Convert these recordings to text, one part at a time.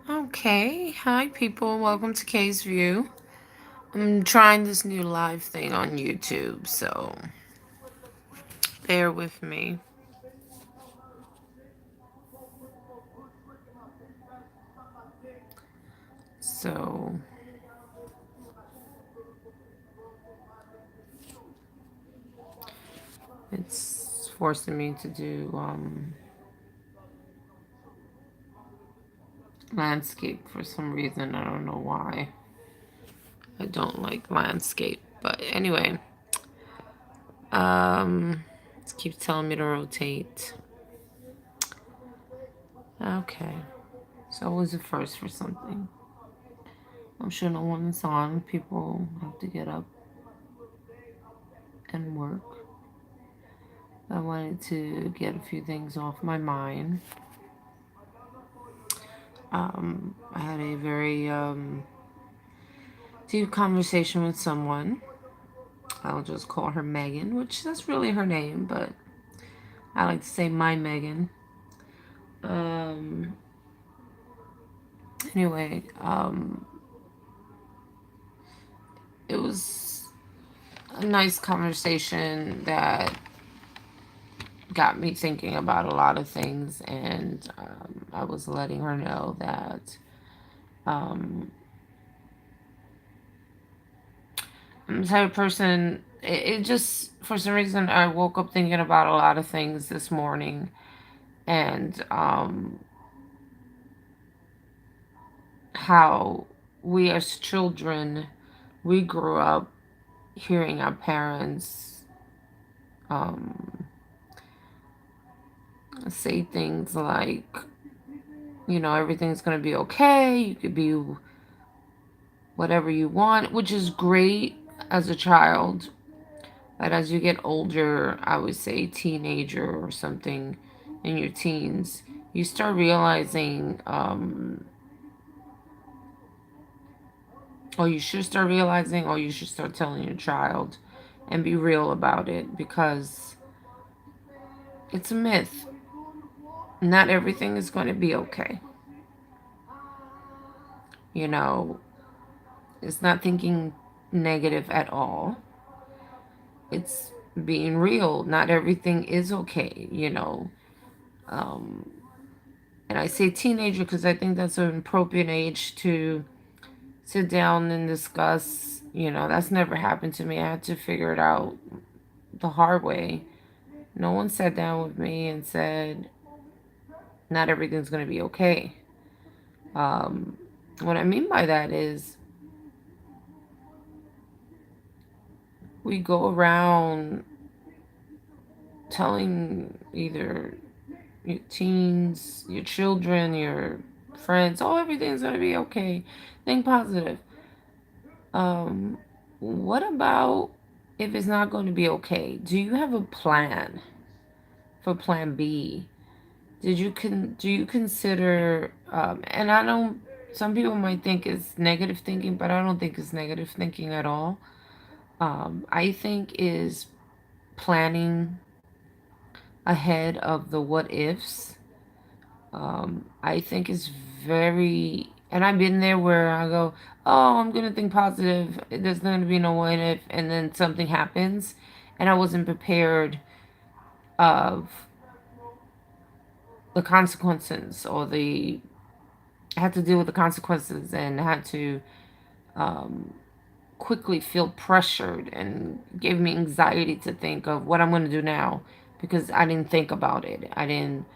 Okay, hi people, welcome to Kay's View. I'm trying this new live thing on YouTube, so bear with me. So, it's forcing me to do landscape for some reason. I don't know why. I don't like landscape, but anyway, it keeps telling me to rotate. Okay, so always a first for something. I'm sure no one is on. People have to get up and work. I wanted to get a few things off my mind. I had a very deep conversation with someone. I'll just call her Megan, which that's really her name, but I like to say my Megan. Um, anyway, it was a nice conversation that got me thinking about a lot of things, and I was letting her know that um, I'm the type of person, it just, for some reason, I woke up thinking about a lot of things this morning. And how we as children, we grew up hearing our parents um, say things like, everything's going to be okay. You could be whatever you want, which is great as a child. But as you get older, I would say teenager or something in your teens, you start realizing, or you should start realizing, or you should start telling your child and be real about it, because it's a myth. Not everything is going to be okay. You know, it's not thinking negative at all. It's being real. Not everything is okay. Um, and I say teenager because I think that's an appropriate age to sit down and discuss. That's never happened to me. I had to figure it out the hard way. No one sat down with me and said, not everything's going to be okay. Um, what I mean by that is we go around telling either your teens, your children, your friends, oh, everything's going to be okay. Think positive. Um, what about if it's not going to be okay? Do you have a plan for plan B? Do you consider, and I don't, some people might think it's negative thinking, but I don't think it's negative thinking at all. I think is planning ahead of the what ifs. I think it's very, and I've been there where I go, oh, I'm gonna think positive. There's going to be no what if, and then something happens, and I wasn't prepared of the consequences, or the I had to deal with the consequences, and had to um, quickly feel pressured, and gave me anxiety to think of what I'm going to do now, because I didn't think about it. I didn't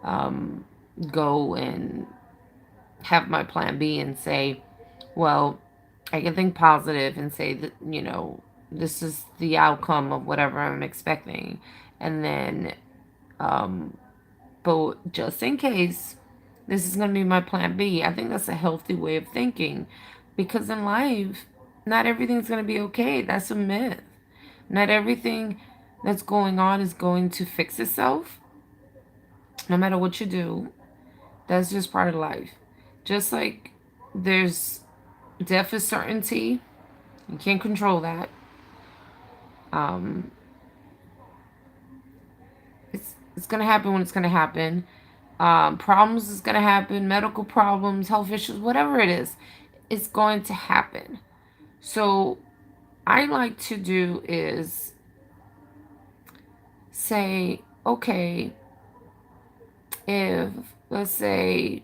um, go and have my plan B and say, well, I can think positive and say that, this is the outcome of whatever I'm expecting. And then, um, but just in case, this is going to be my plan B. I think that's a healthy way of thinking, because in life, not everything's going to be okay. That's a myth. Not everything that's going on is going to fix itself, no matter what you do. That's just part of life. Just like there's death is certainty, you can't control that. Um, it's gonna happen when it's gonna happen. Problems is going to happen, medical problems, health issues, whatever it is, it's going to happen. So I like to do is say, okay, if let's say,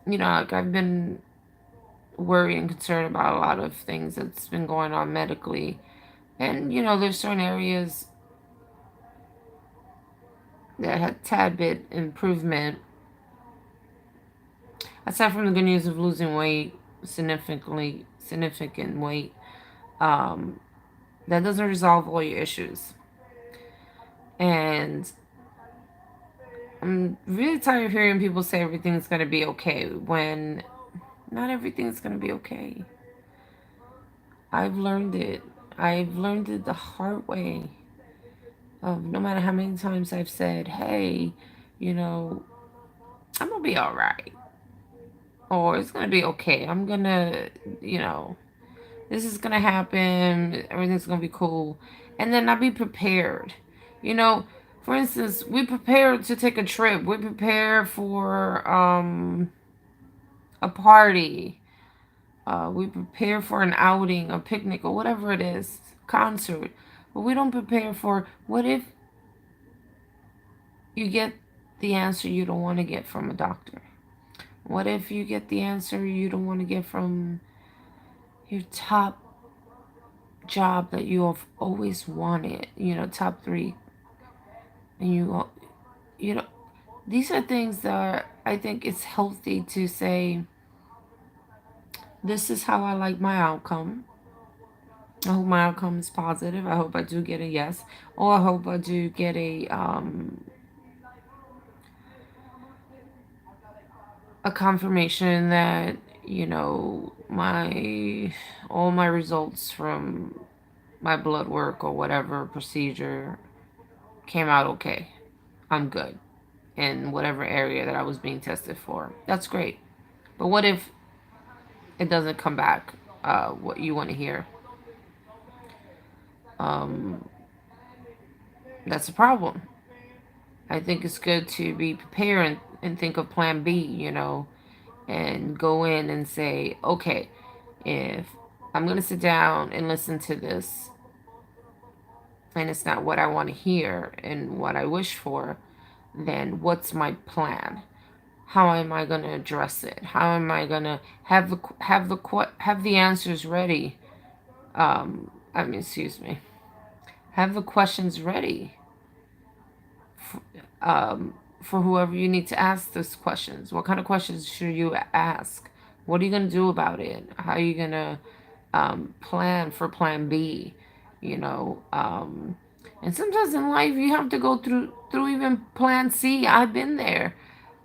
like I've been worried and concerned about a lot of things that's been going on medically, and there's certain areas that had tad bit improvement aside from the good news of losing weight, significant weight. um that doesn't resolve all your issues. And I'm really tired of hearing people say everything's going to be okay when not everything's going to be okay. I've learned it. I've learned it the hard way. No matter how many times I've said, hey, you know, I'm going to be all right. Or it's going to be okay. I'm going to, this is going to happen. Everything's going to be cool. And then I'll be prepared. You know, for instance, we prepare to take a trip. We prepare for a party. We prepare for an outing, a picnic, or whatever it is, concert. But we don't prepare for what if you get the answer you don't want to get from a doctor? What if you get the answer you don't want to get from your top job that you have always wanted, top three, and you know, these are things that I think it's healthy to say, this is how I like my outcome. I hope my outcome is positive. I hope I do get a yes, or I hope I do get a confirmation that my all my results from my blood work or whatever procedure came out okay. I'm good in whatever area that I was being tested for. That's great. But what if it doesn't come back what you want to hear? Um, that's a problem. I think it's good to be prepared and think of plan B, and go in and say, okay, if I'm going to sit down and listen to this and it's not what I want to hear and what I wish for, then what's my plan? How am I going to address it? How am I going to have the answers ready? Excuse me. Have the questions ready for whoever you need to ask those questions. What kind of questions should you ask? What are you going to do about it? How are you going to plan for plan B? You know, and sometimes in life you have to go through even plan C. I've been there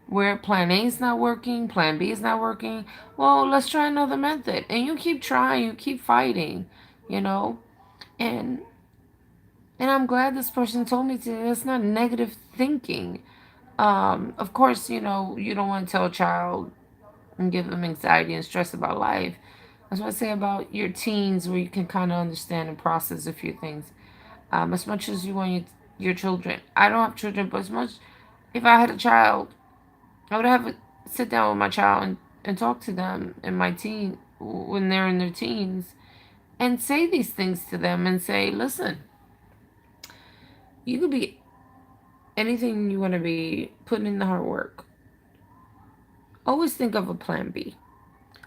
where plan A is not working, plan B is not working. Well, let's try another method. And you keep trying, you keep fighting, you know. And I'm glad this person told me to. That's not negative thinking. Of course, you don't want to tell a child and give them anxiety and stress about life. That's what I say about your teens, where you can kind of understand and process a few things. As much as you want your children. I don't have children, but as much, if I had a child, I would have a sit down with my child and talk to them in my teen when they're in their teens and say these things to them and say, listen, you could be anything you want to be, putting in the hard work. Always think of a plan B.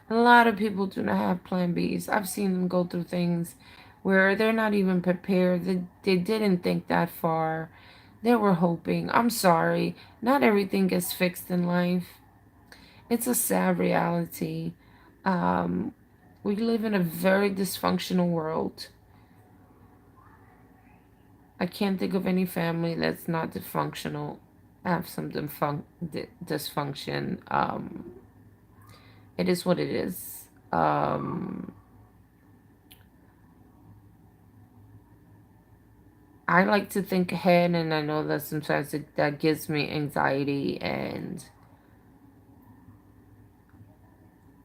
A lot of people do not have plan Bs. I've seen them go through things where they're not even prepared. They didn't think that far. They were hoping. I'm sorry. Not everything gets fixed in life. It's a sad reality. Um, we live in a very dysfunctional world. I can't think of any family that's not dysfunctional. Have some dysfunction. It is what it is. I like to think ahead, and I know that sometimes that gives me anxiety, and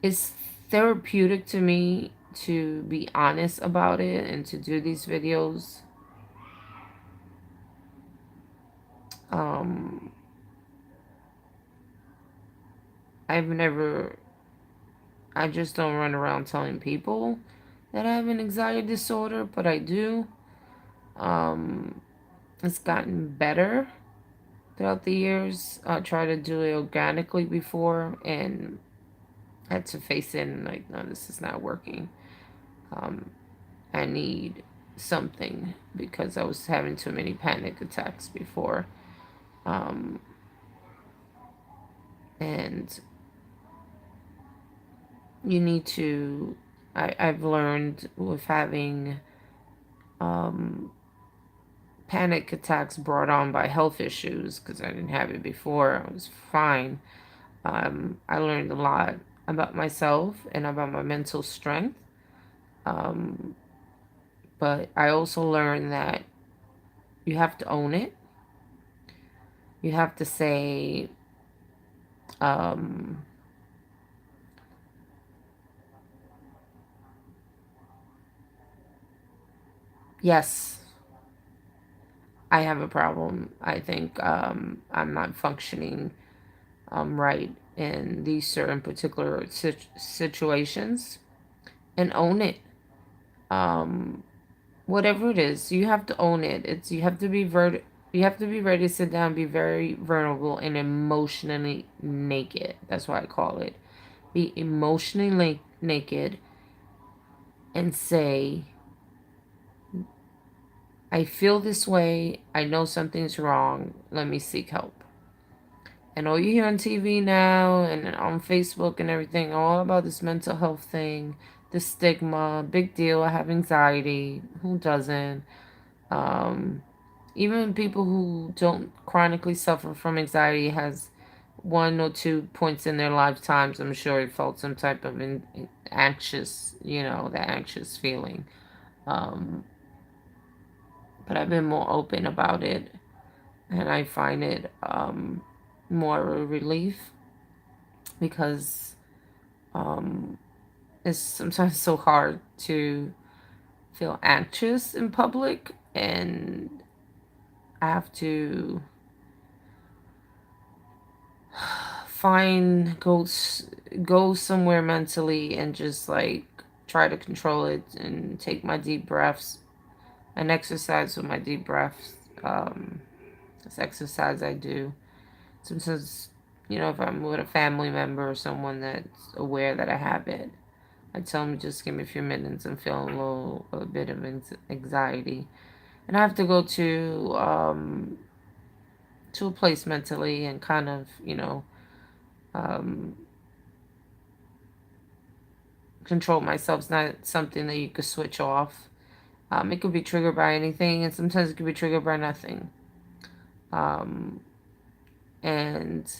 it's therapeutic to me to be honest about it and to do these videos. Um, I've never, I just don't run around telling people that I have an anxiety disorder, but I do. Um, it's gotten better throughout the years. I tried to do it organically before and had to face it and like, no, this is not working. Um, I need something because I was having too many panic attacks before. Um, and you need to, I've learned with having um, panic attacks brought on by health issues because I didn't have it before. I was fine. I learned a lot about myself and about my mental strength. Um, but I also learned that you have to own it. You have to say, um, yes, I have a problem. I think I'm not functioning right in these certain particular situations and own it. Um, whatever it is, you have to own it. It's you have to be you have to be ready to sit down, be very vulnerable and emotionally naked. That's why I call it. Be emotionally naked and say, I feel this way. I know something's wrong. Let me seek help. And all you hear on TV now and on Facebook and everything, all about this mental health thing, the stigma, big deal. I have anxiety. Who doesn't? Um, Even people who don't chronically suffer from anxiety has one or two points in their lifetimes, I'm sure, felt some type of anxious, that anxious feeling. Um, but I've been more open about it, and I find it more a relief because um, it's sometimes so hard to feel anxious in public, and I have to find go somewhere mentally and just like try to control it and take my deep breaths and exercise with my deep breaths. This exercise I do sometimes, if I'm with a family member or someone that's aware that I have it, I tell them just give me a few minutes. I'm feeling a bit of anxiety, and I have to go to a place mentally and kind of um, control myself. It's not something that you could switch off. It could be triggered by anything, and sometimes it could be triggered by nothing. Um, and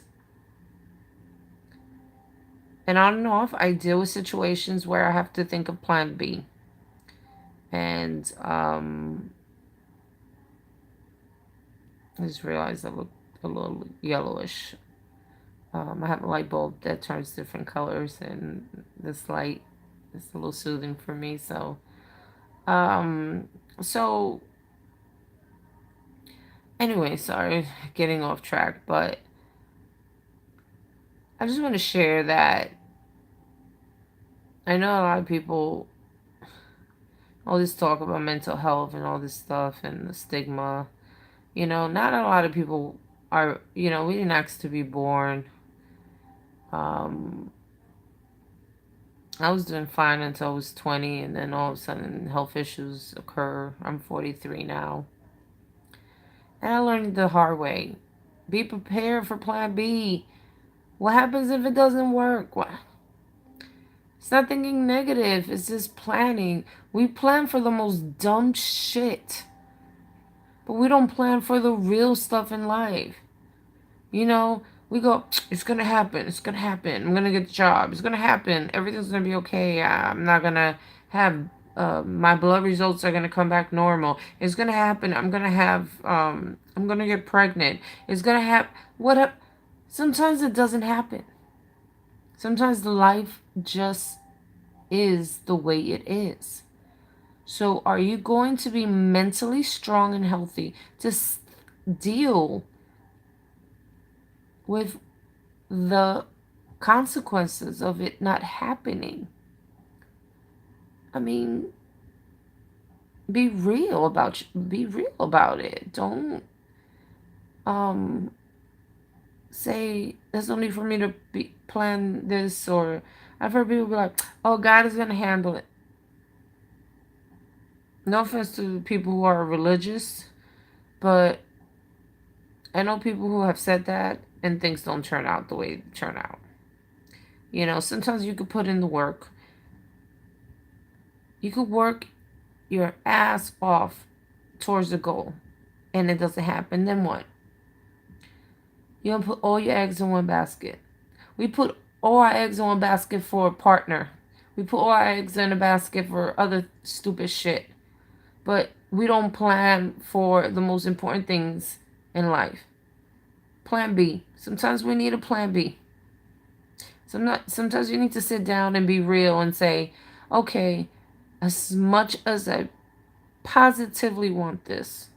and on and off, I deal with situations where I have to think of Plan B. And I just realized I look a little yellowish. I have a light bulb that turns different colors, and this light is a little soothing for me. Um, so anyway, sorry, getting off track, but I just want to share that I know a lot of people, all this talk about mental health and all this stuff and the stigma. Not a lot of people are, we didn't ask to be born. Um, I was doing fine until I was 20, and then all of a sudden health issues occur. I'm 43 now. And I learned the hard way. Be prepared for Plan B. What happens if it doesn't work? It's not thinking negative. It's just planning. We plan for the most dumb shit. But we don't plan for the real stuff in life. We go, it's going to happen. It's going to happen. I'm going to get the job. It's going to happen. Everything's going to be okay. I'm not going to have, my blood results are going to come back normal. It's going to happen. I'm going to get pregnant. It's going to happen. Sometimes it doesn't happen. Sometimes the life just is the way it is. So are you going to be mentally strong and healthy to deal with the consequences of it not happening. I mean, be real about it. Don't um say there's no need for me to plan this, or I've heard people be like, "Oh, God is gonna handle it." No offense to people who are religious, but I know people who have said that and things don't turn out the way they turn out. Sometimes you could put in the work. You could work your ass off towards the goal and it doesn't happen. Then what? You don't put all your eggs in one basket. We put all our eggs in one basket for a partner. We put all our eggs in a basket for other stupid shit. But we don't plan for the most important things in life. Plan B. Sometimes we need a plan B. Sometimes you need to sit down and be real and say, okay, as much as I positively want this,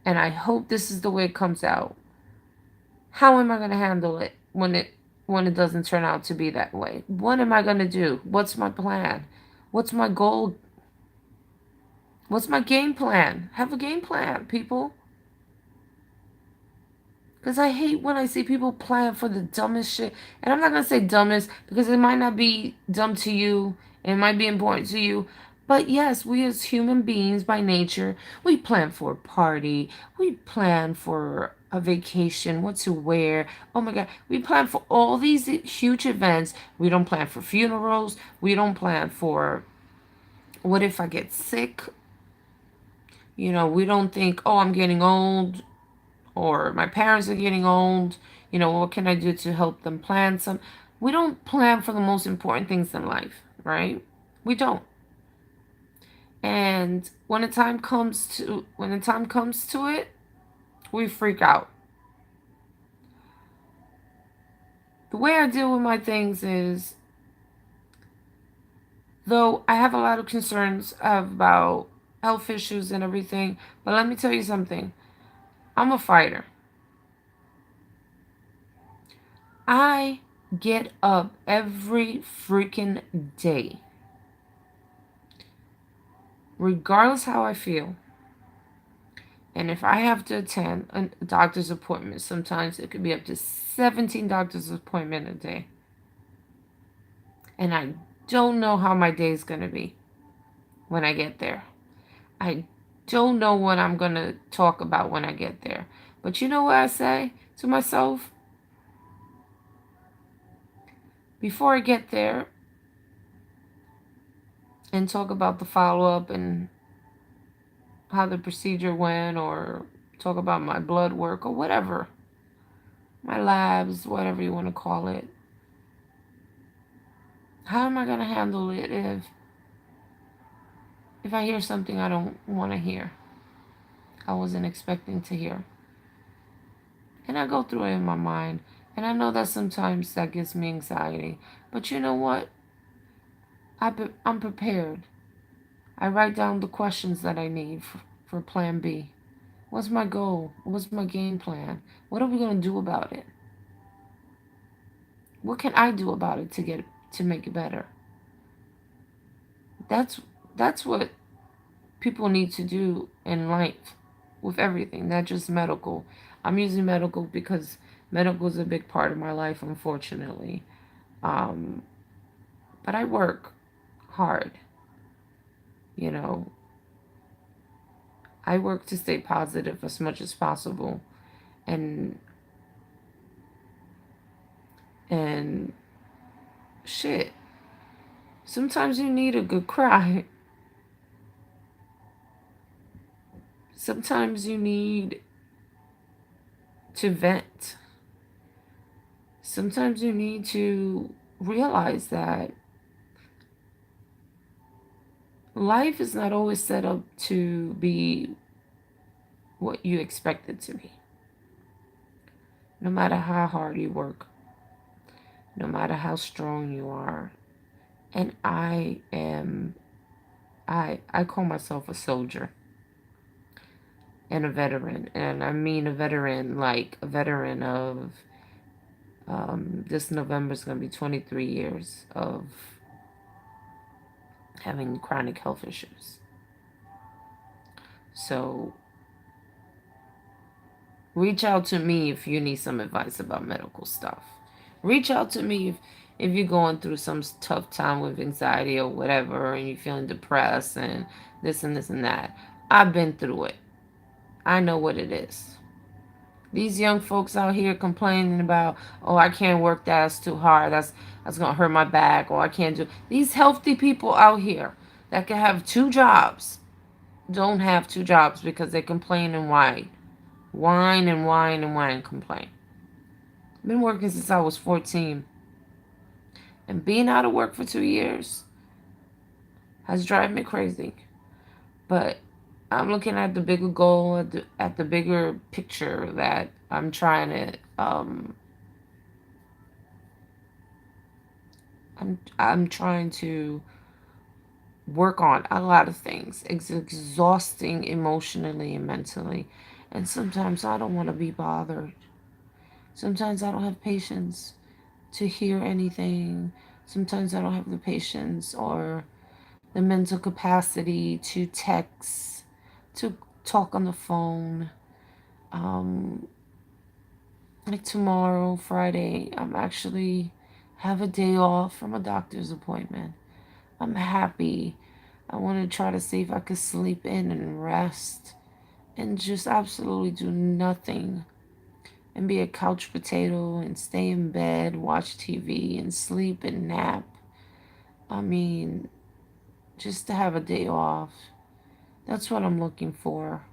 and I hope this is the way it comes out, how am I going to handle it when it doesn't turn out to be that way? What am I going to do? What's my plan? What's my goal? What's my game plan? Have a game plan, people. Because I hate when I see people plan for the dumbest shit. And I'm not going to say dumbest because it might not be dumb to you. It might be important to you. But yes, we as human beings by nature, we plan for a party. We plan for a vacation, what to wear. Oh my God. We plan for all these huge events. We don't plan for funerals. We don't plan for what if I get sick. We don't think, oh, I'm getting old or my parents are getting old. What can I do to help them plan some? We don't plan for the most important things in life, right? We don't. And when the time comes to it, we freak out. The way I deal with my things is, though I have a lot of concerns about health issues and everything, but let me tell you something. I'm a fighter. I get up every freaking day, regardless how I feel. And if I have to attend a doctor's appointment, sometimes it could be up to 17 doctor's appointment a day. And I don't know how my day is going to be when I get there. I don't know what I'm going to talk about when I get there. But you know what I say to myself? Before I get there and talk about the follow-up and how the procedure went, or talk about my blood work or whatever, my labs, whatever you want to call it. How am I going to handle it if I hear something I don't want to hear? I wasn't expecting to hear. And I go through it in my mind. And I know that sometimes that gives me anxiety. But you know what? I'm prepared. I write down the questions that I need for plan B. What's my goal? What's my game plan? What are we going to do about it? What can I do about it to make it better? That's that's what people need to do in life with everything, not just medical. I'm using medical because medical is a big part of my life, unfortunately. Um, but I work hard, you know. I work to stay positive as much as possible, and and shit. Sometimes you need a good cry. Sometimes you need to vent. Sometimes you need to realize that life is not always set up to be what you expect it to be. No matter how hard you work, no matter how strong you are. And I call myself a soldier and a veteran. And I mean a veteran like a veteran of This November is going to be 23 years of having chronic health issues. So reach out to me if you need some advice about medical stuff. Reach out to me if you're going through some tough time with anxiety or whatever and you're feeling depressed and this and this and that. I've been through it. I know what it is. These young folks out here complaining about, oh, I can't work, that's too hard, that's gonna hurt my back, or I can't do. These healthy people out here that can have two jobs don't have two jobs because they complain and whine. Whine and whine and whine and complain. I've been working since I was 14. And being out of work for 2 years has driven me crazy. But I'm looking at the bigger goal, at the bigger picture that I'm trying to I'm trying to work on a lot of things. It's exhausting emotionally and mentally. And sometimes I don't want to be bothered. Sometimes I don't have patience to hear anything. Sometimes I don't have the patience or the mental capacity to text, to talk on the phone. Um, like tomorrow, Friday, I'm actually have a day off from a doctor's appointment. I'm happy. I want to try to see if I could sleep in and rest and just absolutely do nothing and be a couch potato and stay in bed, watch TV and sleep and nap. I mean, just to have a day off. That's what I'm looking for.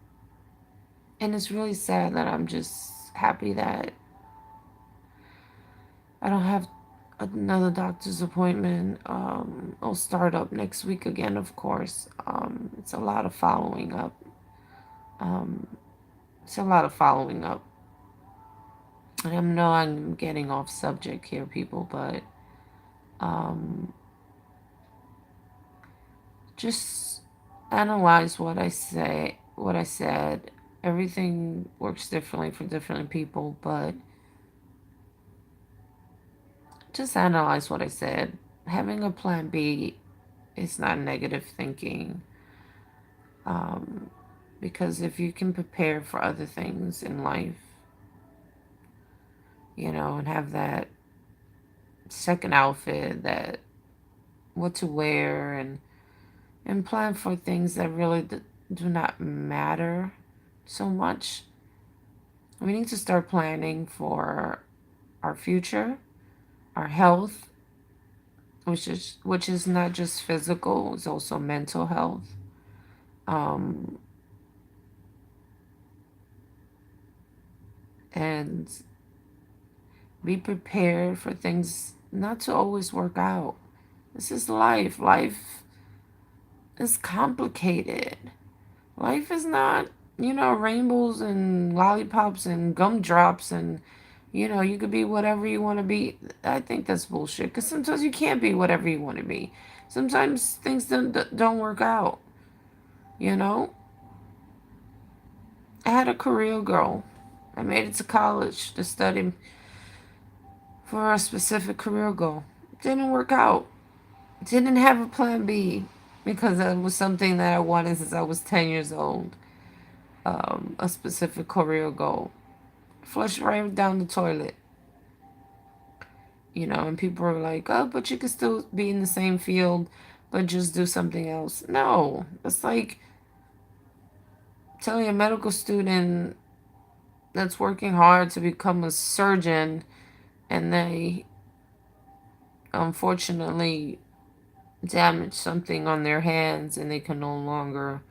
And it's really sad that I'm just happy that I don't have another doctor's appointment. I'll start up next week again, of course. It's a lot of following up. Um, it's a lot of following up. And I know I'm getting off subject here, people, but um, just analyze what I said. Everything works differently for different people, but just analyze what I said. Having a plan B is not negative thinking. Um, because if you can prepare for other things in life, and have that second outfit, that what to wear, and plan for things that really do not matter so much. We need to start planning for our future, our health, which is not just physical, it's also mental health. Um, and be prepared for things not to always work out. This is life. Life is complicated. Life is not, rainbows and lollipops and gumdrops and, you could be whatever you want to be. I think that's bullshit because sometimes you can't be whatever you want to be. Sometimes things don't work out, you know? I had a career goal. I made it to college to study for a specific career goal. Didn't work out. Didn't have a plan B because it was something that I wanted since I was 10 years old. A specific career goal. Flushed right down the toilet. And people are like, oh, but you could still be in the same field, but just do something else. No, it's like telling a medical student that's working hard to become a surgeon and they unfortunately damage something on their hands and they can no longer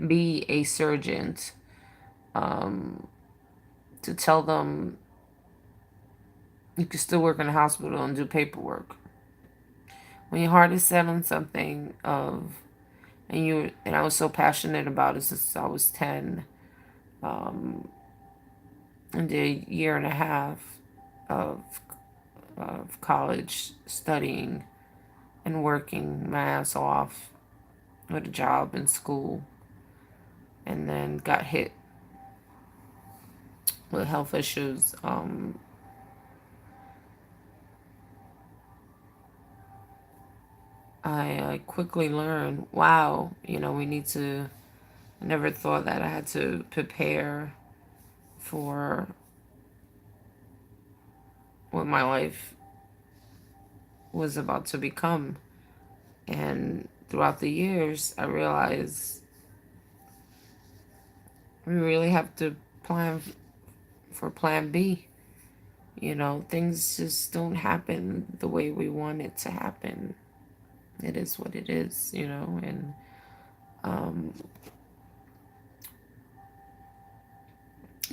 be a surgeon. Um, to tell them you can still work in a hospital and do paperwork. When your heart is set on something and I was so passionate about it since I was 10, um, and did a year and a half of college studying and working my ass off with a job in school, and then got hit with health issues I quickly learned, wow, we need to. I never thought that I had to prepare for what my life was about to become. And throughout the years, I realized we really have to plan for plan B. Things just don't happen the way we want it to happen. It is what it is, and um,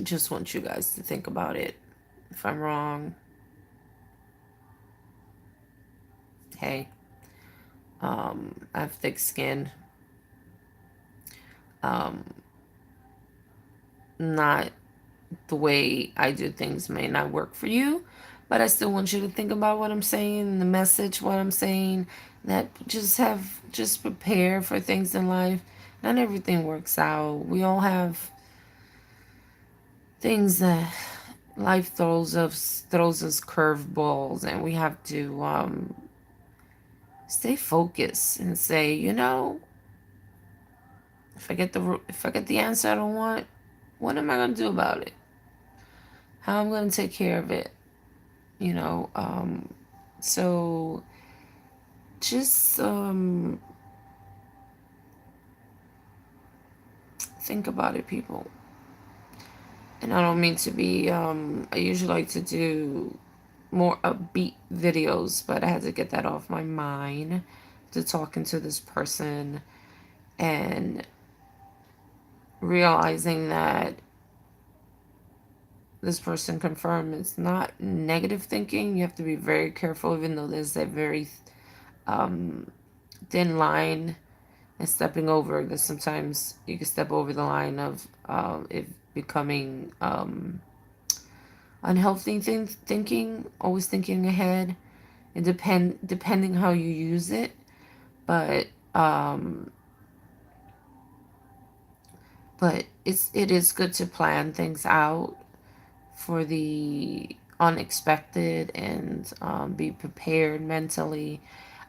just want you guys to think about it. If I'm wrong, hey, I have thick skin. Um, not the way I do things may not work for you, but I still want you to think about what I'm saying, the message, what I'm saying, that just prepare for things in life. Not everything works out. We all have things that life throws us curveballs, and we have to stay focused and say, if I get the answer I don't want, what am I gonna do about it? How am I gonna take care of it? you know um so just think about it, people. And I don't mean to be I usually like to do more upbeat videos, but I had to get that off my mind to talking to this person and realizing that this person confirmed it's not negative thinking. You have to be very careful, even though there's that very um thin line and stepping over, that sometimes you can step over the line of it becoming unhealthy thinking, always thinking ahead, and depending how you use it. But um, it is good to plan things out for the unexpected and be prepared mentally.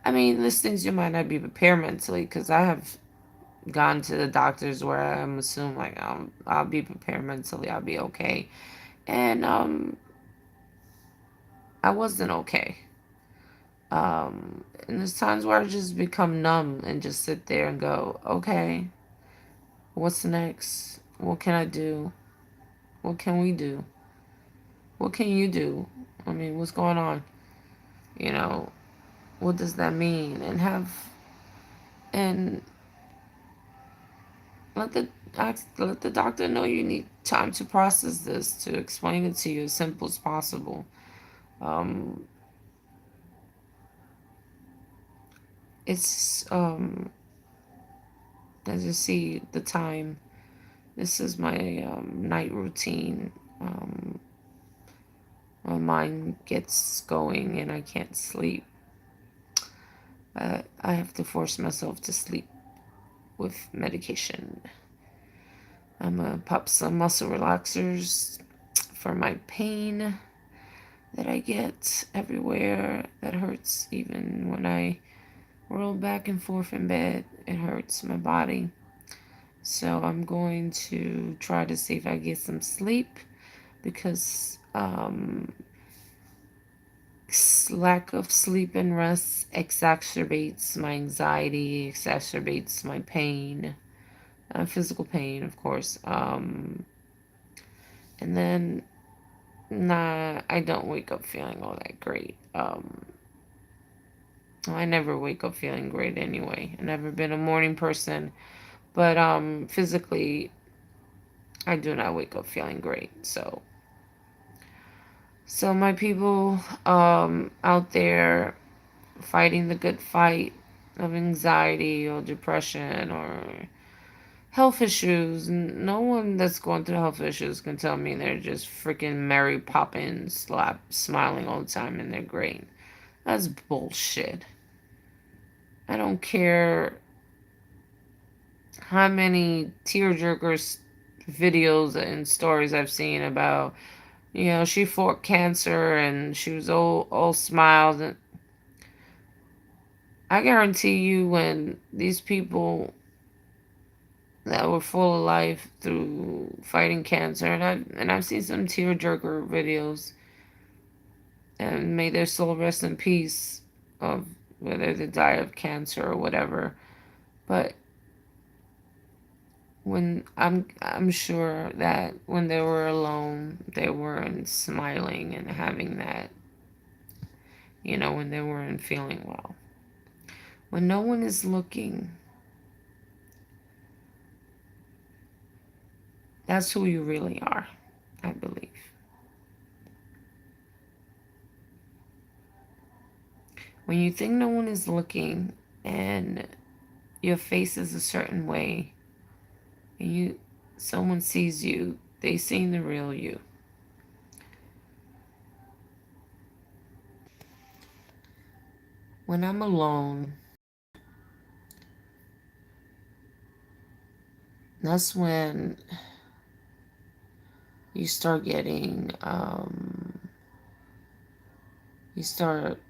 I mean, there's things you might not be prepared mentally, because I have gone to the doctors where I'm assuming like I'll be prepared mentally, I'll be okay, and I wasn't okay. And there's times where I just become numb and just sit there and go, okay, what's next? What can I do? What can we do? What can you do? I mean, what's going on? You know, what does that mean? And let the doctor know you need time to process this, to explain it to you as simple as possible. Um, it's as you see the time. This is my night routine. Um, my mind gets going and I can't sleep. But I have to force myself to sleep with medication. I'm gonna pop some muscle relaxers for my pain that I get everywhere. That hurts even when I roll back and forth in bed. It hurts my body. So I'm going to try to see if I get some sleep, because lack of sleep and rest exacerbates my anxiety, exacerbates my pain, physical pain, of course. And then, nah, I don't wake up feeling all that great. I never wake up feeling great anyway. I've never been a morning person, but physically, I do not wake up feeling great. So my people out there fighting the good fight of anxiety or depression or health issues. No one that's going through health issues can tell me they're just freaking Mary Poppins, smiling all the time and they're great. That's bullshit. I don't care how many tearjerkers videos and stories I've seen about, she fought cancer and she was all smiles, and I guarantee you, when these people that were full of life through fighting cancer, and I've seen some tearjerker videos, and may their soul rest in peace, of whether they die of cancer or whatever. But when I'm sure that when they were alone, they weren't smiling and having that, when they weren't feeling well. When no one is looking, that's who you really are, I believe. When you think no one is looking and your face is a certain way, and someone sees you, they seen the real you. When I'm alone, that's when you start getting, you start,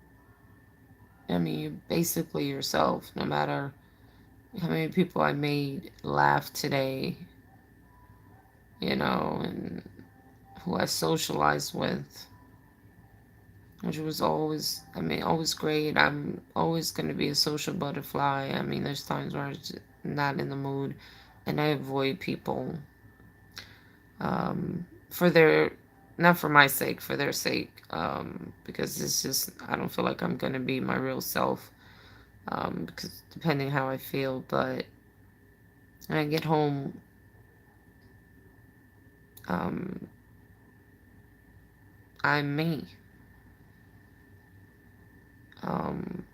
I mean, you're basically yourself, no matter how many people I made laugh today, and who I socialized with, which was always, I mean, always great. I'm always going to be a social butterfly. I mean, there's times where I'm just not in the mood, and I avoid people, for their, not for my sake, for their sake, because it's just, I don't feel like I'm going to be my real self, because depending how I feel. But when I get home, um, I'm me. Um,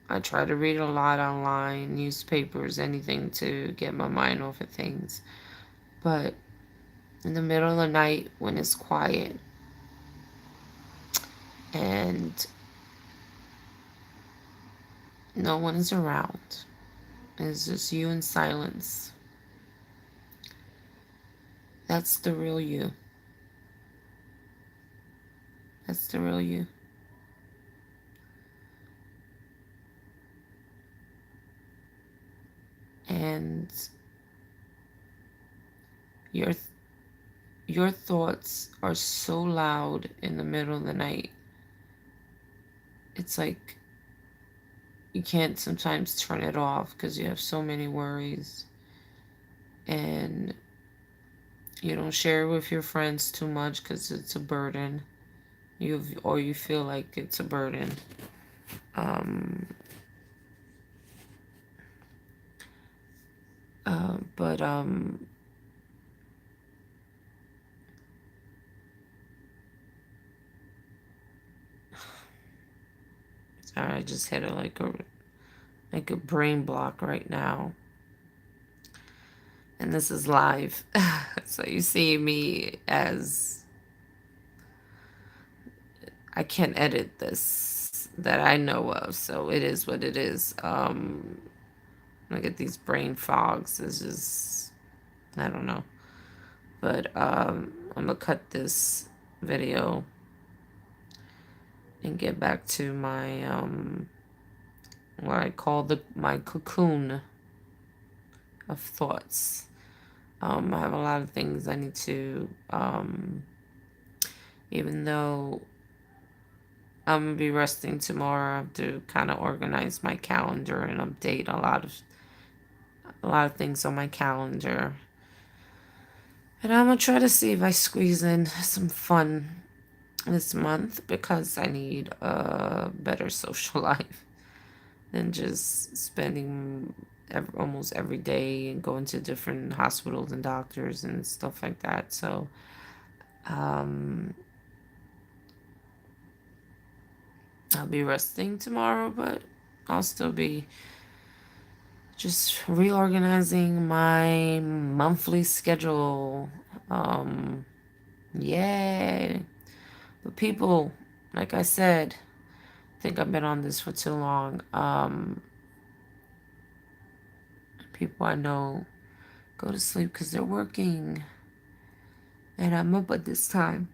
I try to read a lot online, newspapers, anything to get my mind off of things. But in the middle of the night, when it's quiet and no one is around, it's just you in silence, that's the real you. That's the real you. And your your thoughts are so loud in the middle of the night. It's like you can't sometimes turn it off because you have so many worries, and you don't share with your friends too much because it's a burden. You feel like it's a burden. Um, but sorry, I just hit like a brain block right now, and this is live, so you see me as I can't edit this that I know of, so it is what it is. I get these brain fogs. It's just, I don't know. But I'm gonna cut this video and get back to my what I call my cocoon of thoughts. I have a lot of things I need to, even though I'm gonna be resting tomorrow, I have to kind of organize my calendar and update a lot of things on my calendar. And I'm gonna try to see if I squeeze in some fun this month, because I need a better social life than just spending almost every day and going to different hospitals and doctors and stuff like that. So, um, I'll be resting tomorrow, but I'll still be just reorganizing my monthly schedule. Um, Yay. But people, like I said, I think I've been on this for too long. People I know go to sleep because they're working, and I'm up at this time.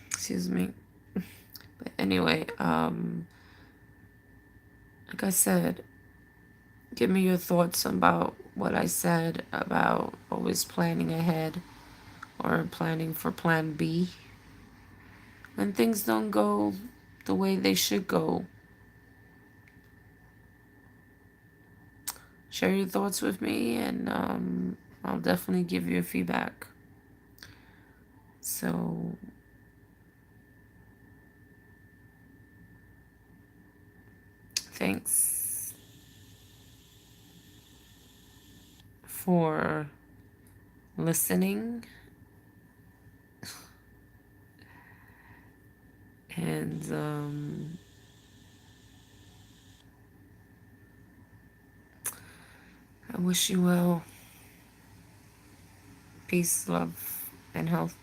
Excuse me. But Anyway, like I said, give me your thoughts about what I said about always planning ahead or planning for plan B. When things don't go the way they should go, share your thoughts with me, and I'll definitely give you feedback. So, thanks for listening, and I wish you well. Peace, love, and health.